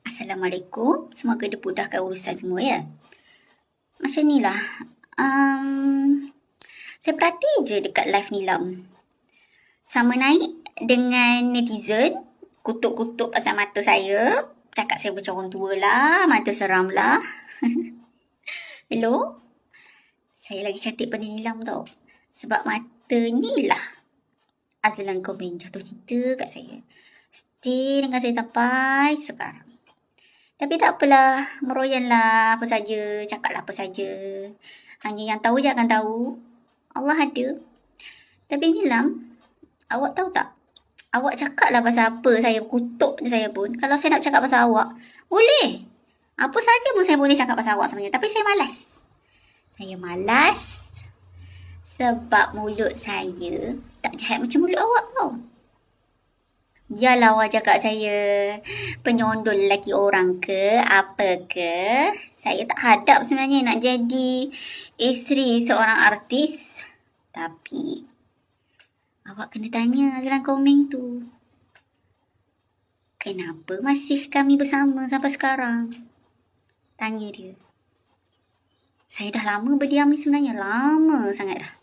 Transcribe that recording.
Assalamualaikum. Semoga dipudahkan urusan semua ya. Macam ni lah. Saya perhati je dekat live Nilam. Sama naik dengan netizen. Kutuk-kutuk pasal mata saya. Cakap saya macam orang tua lah. Mata seram lah. Hello? Saya lagi cantik pada Nilam tau. Sebab mata ni lah Azlan komen jatuh cinta kat saya. Stay dengan saya sampai sekarang. Tapi tak apalah, meroyanlah apa saja, cakaplah apa saja. Hanya yang tahu je akan tahu. Allah ada. Tapi Nilam, awak tahu tak? Awak cakaplah pasal apa saya kutuk je saya pun. Kalau saya nak cakap pasal awak, boleh. Apa saja pun saya boleh cakap pasal awak sebenarnya. Tapi saya malas. Saya malas sebab mulut saya tak jahat macam mulut awak tau. Biarlah awak cakap saya penyondol lelaki orang ke, apa ke. Saya tak hadap sebenarnya nak jadi isteri seorang artis. Tapi, awak kena tanya dalam komen tu. Kenapa masih kami bersama sampai sekarang? Tanya dia. Saya dah lama berdiam ni sebenarnya. Lama sangat dah.